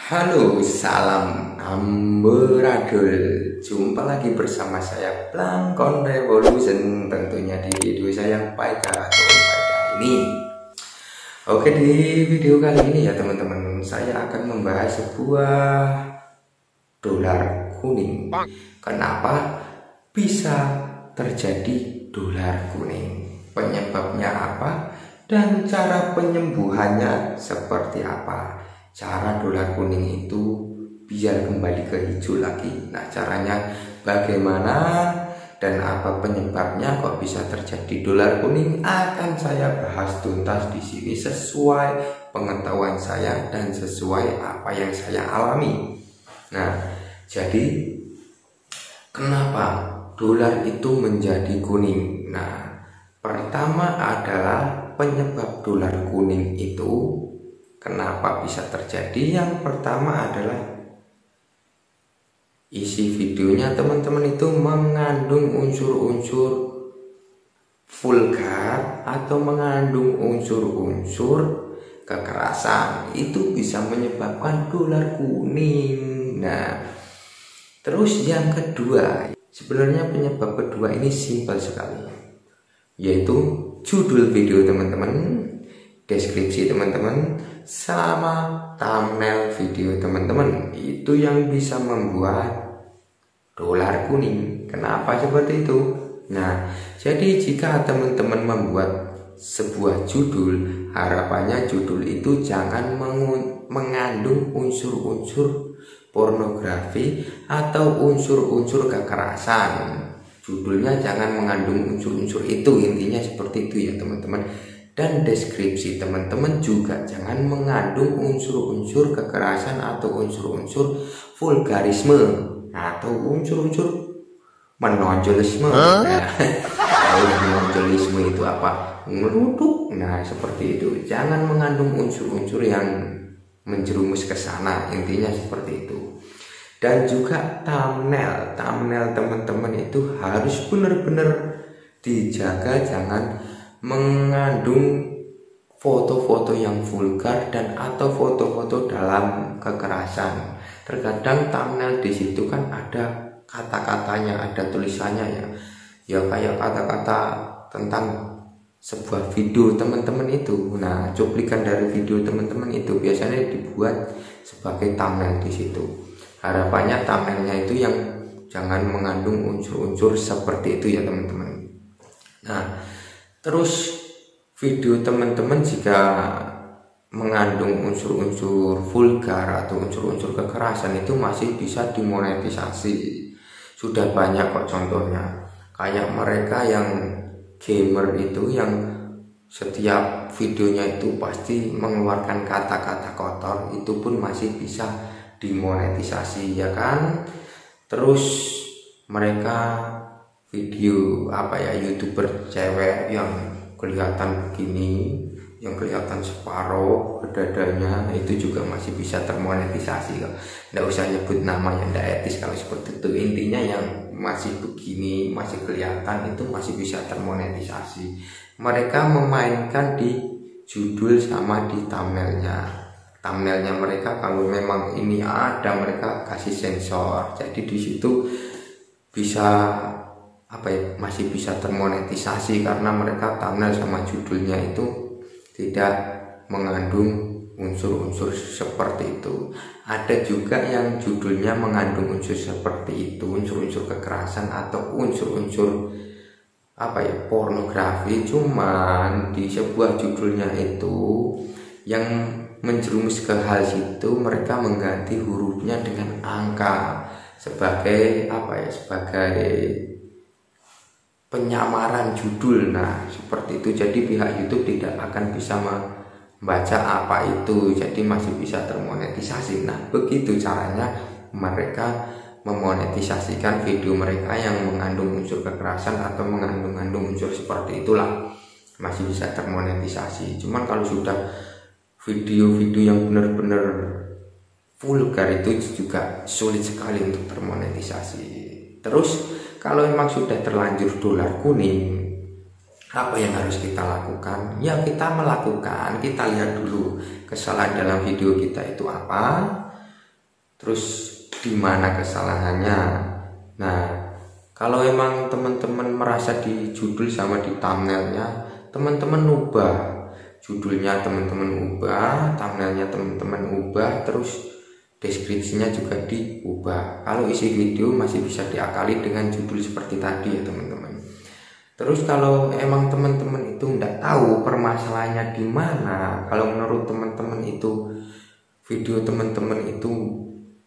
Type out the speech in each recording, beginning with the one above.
Halo, salam amburadul. Jumpa lagi bersama saya Plankon Revolution, tentunya di video saya yang faedah ini. Oke, di video kali ini ya teman-teman, saya akan membahas sebuah dolar kuning. Kenapa bisa terjadi dolar kuning? Penyebabnya apa? Dan cara penyembuhannya seperti apa? Cara dolar kuning itu biar kembali ke hijau lagi. Nah, caranya bagaimana dan apa penyebabnya kok bisa terjadi dolar kuning akan saya bahas tuntas di sini sesuai pengetahuan saya dan sesuai apa yang saya alami. Nah, jadi kenapa dolar itu menjadi kuning? Nah, pertama adalah penyebab dolar kuning itu kenapa bisa terjadi. Yang pertama adalah isi videonya teman-teman itu mengandung unsur-unsur vulgar atau mengandung unsur-unsur kekerasan. Itu bisa menyebabkan dolar kuning. Nah, terus yang kedua, sebenarnya penyebab kedua ini simpel sekali, yaitu judul video teman-teman, deskripsi teman-teman, sama thumbnail video teman-teman. Itu yang bisa membuat dolar kuning. Kenapa seperti itu? Nah, jadi jika teman-teman membuat sebuah judul, harapannya judul itu jangan mengandung unsur-unsur pornografi atau unsur-unsur kekerasan. Judulnya jangan mengandung unsur-unsur itu, intinya seperti itu ya teman-teman. Dan deskripsi teman-teman juga jangan mengandung unsur-unsur kekerasan atau unsur-unsur vulgarisme atau unsur-unsur menonjolisme. Nah, kalau menonjolisme itu apa? Ngeruduk. Nah, seperti itu. Jangan mengandung unsur-unsur yang menjerumus ke sana, intinya seperti itu. Dan juga thumbnail teman-teman itu harus benar-benar dijaga, jangan mengandung foto-foto yang vulgar dan atau foto-foto dalam kekerasan. Terkadang thumbnail di situ kan ada kata-katanya, ada tulisannya ya kayak kata-kata tentang sebuah video teman-teman itu. Nah, cuplikan dari video teman-teman itu biasanya dibuat sebagai thumbnail di situ. Harapannya thumbnailnya itu yang jangan mengandung unsur-unsur seperti itu ya teman-teman. Nah, terus video teman-teman jika mengandung unsur-unsur vulgar atau unsur-unsur kekerasan itu masih bisa dimonetisasi. Sudah banyak kok contohnya. Kayak mereka yang gamer itu yang setiap videonya itu pasti mengeluarkan kata-kata kotor, itu pun masih bisa dimonetisasi ya kan. Terus mereka video YouTuber cewek yang kelihatan begini, yang kelihatan separuh dadanya, itu juga masih bisa termonetisasi kok. Nggak usah nyebut nama yang nggak etis kalau seperti itu. Intinya yang masih begini, masih kelihatan, itu masih bisa termonetisasi. Mereka memainkan di judul sama di thumbnailnya mereka. Kalau memang ini ada, mereka kasih sensor, jadi di situ bisa masih bisa termonetisasi karena mereka thumbnail sama judulnya itu tidak mengandung unsur-unsur seperti itu. Ada juga yang judulnya mengandung unsur seperti itu, unsur-unsur kekerasan atau unsur-unsur pornografi, cuman di sebuah judulnya itu yang menjerumus ke hal situ mereka mengganti hurufnya dengan angka sebagai sebagai penyamaran judul. Nah, seperti itu. Jadi pihak YouTube tidak akan bisa membaca apa itu, jadi masih bisa termonetisasi. Nah, begitu caranya mereka memonetisasikan video mereka yang mengandung unsur kekerasan atau mengandung unsur seperti itulah, masih bisa termonetisasi. Cuman kalau sudah video-video yang benar-benar vulgar itu juga sulit sekali untuk termonetisasi. Terus kalau memang sudah terlanjur dolar kuning, apa yang harus kita lakukan? Ya kita lihat dulu kesalahan dalam video kita itu apa, terus di mana kesalahannya. Nah, kalau emang teman-teman merasa di judul sama di thumbnailnya, teman-teman ubah judulnya, teman-teman ubah thumbnailnya, teman-teman ubah, terus deskripsinya juga diubah. Kalau isi video masih bisa diakali dengan judul seperti tadi ya teman-teman. Terus kalau emang teman-teman itu nggak tahu permasalahannya di mana, kalau menurut teman-teman itu video teman-teman itu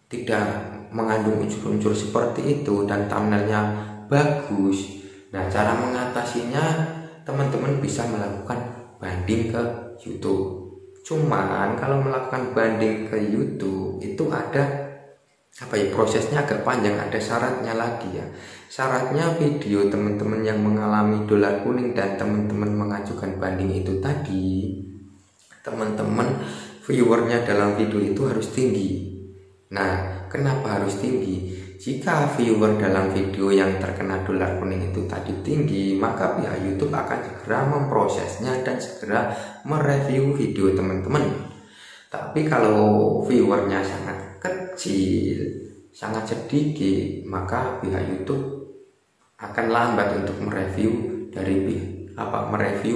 tidak mengandung unsur-unsur seperti itu dan thumbnailnya bagus, nah cara mengatasinya teman-teman bisa melakukan banding ke YouTube. Cuman kalau melakukan banding ke YouTube itu ada prosesnya agak panjang, ada syaratnya lagi ya. Syaratnya video teman-teman yang mengalami dolar kuning dan teman-teman mengajukan banding itu tadi, teman-teman viewernya dalam video itu harus tinggi. Nah, kenapa harus tinggi? Jika viewer dalam video yang terkena dolar kuning itu tadi tinggi, maka pihak YouTube akan segera memprosesnya dan segera mereview video teman-teman. Tapi kalau viewernya sangat kecil, sangat sedikit, maka pihak YouTube akan lambat untuk mereview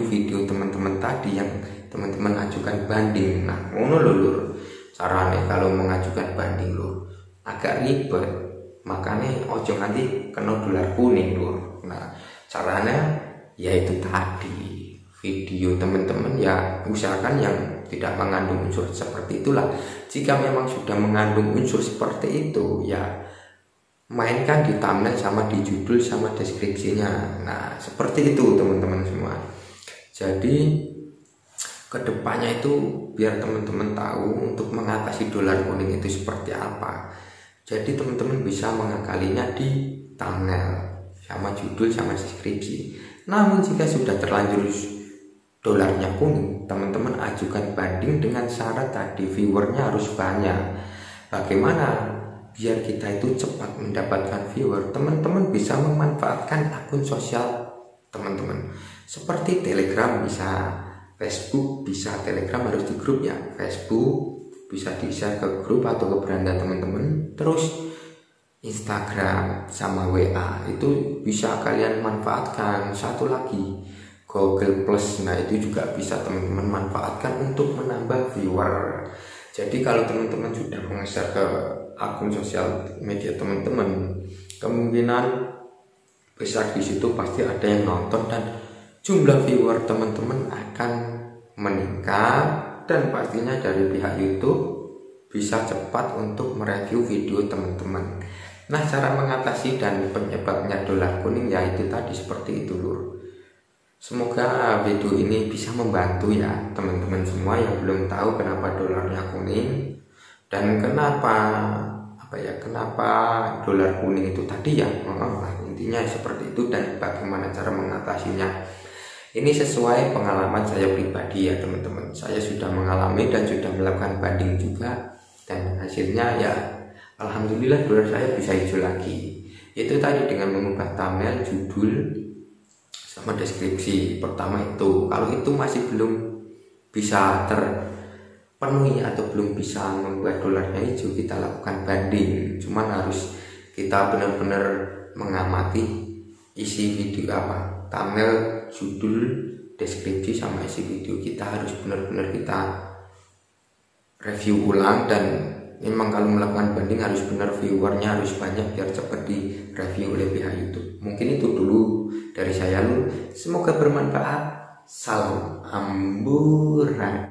video teman-teman tadi yang teman-teman ajukan banding. Nah, ngono lho carane kalau mengajukan banding lho, agak ribet, makanya ojo nanti kena dolar kuning lho. Nah, caranya yaitu tadi, video teman-teman ya usahakan yang tidak mengandung unsur seperti itulah. Jika memang sudah mengandung unsur seperti itu ya mainkan di thumbnail sama di judul sama deskripsinya. Nah, seperti itu teman-teman semua. Jadi kedepannya itu biar teman-teman tahu untuk mengatasi dolar kuning itu seperti apa. Jadi teman-teman bisa mengakalinya di thumbnail sama judul sama deskripsi. Namun jika sudah terlanjur dolarnya kuning, teman-teman ajukan banding dengan syarat tadi viewernya harus banyak. Bagaimana biar kita itu cepat mendapatkan viewer? Teman-teman bisa memanfaatkan akun sosial teman-teman seperti Telegram, bisa Facebook, bisa Telegram harus di grup ya, Facebook bisa di-share ke grup atau ke beranda teman-teman. Terus Instagram sama WA itu bisa kalian manfaatkan. Satu lagi Google Plus, nah itu juga bisa teman-teman manfaatkan untuk menambah viewer. Jadi kalau teman-teman sudah meng-share ke akun sosial media teman-teman, kemungkinan besar di situ pasti ada yang nonton dan jumlah viewer teman-teman akan meningkat, dan pastinya dari pihak YouTube bisa cepat untuk mereview video teman-teman. Nah, cara mengatasi dan penyebabnya dolar kuning yaitu tadi seperti itu lur. Semoga video ini bisa membantu ya teman-teman semua yang belum tahu kenapa dolarnya kuning dan kenapa dolar kuning itu tadi ya. Intinya seperti itu dan bagaimana cara mengatasinya. Ini sesuai pengalaman saya pribadi ya teman-teman. Saya sudah mengalami dan sudah melakukan banding juga dan hasilnya ya alhamdulillah dolar saya bisa hijau lagi. Itu tadi dengan mengubah thumbnail, judul sama deskripsi. Pertama itu, kalau itu masih belum bisa terpenuhi atau belum bisa membuat dolarnya hijau, kita lakukan banding. Cuman harus kita benar-benar mengamati isi video thumbnail, judul, deskripsi sama isi video kita harus benar-benar kita review ulang. Dan memang kalau melakukan banding harus benar, viewernya harus banyak biar cepat di review oleh pihak YouTube. Mungkin itu dulu dari saya Lur, semoga bermanfaat. Salam amburan.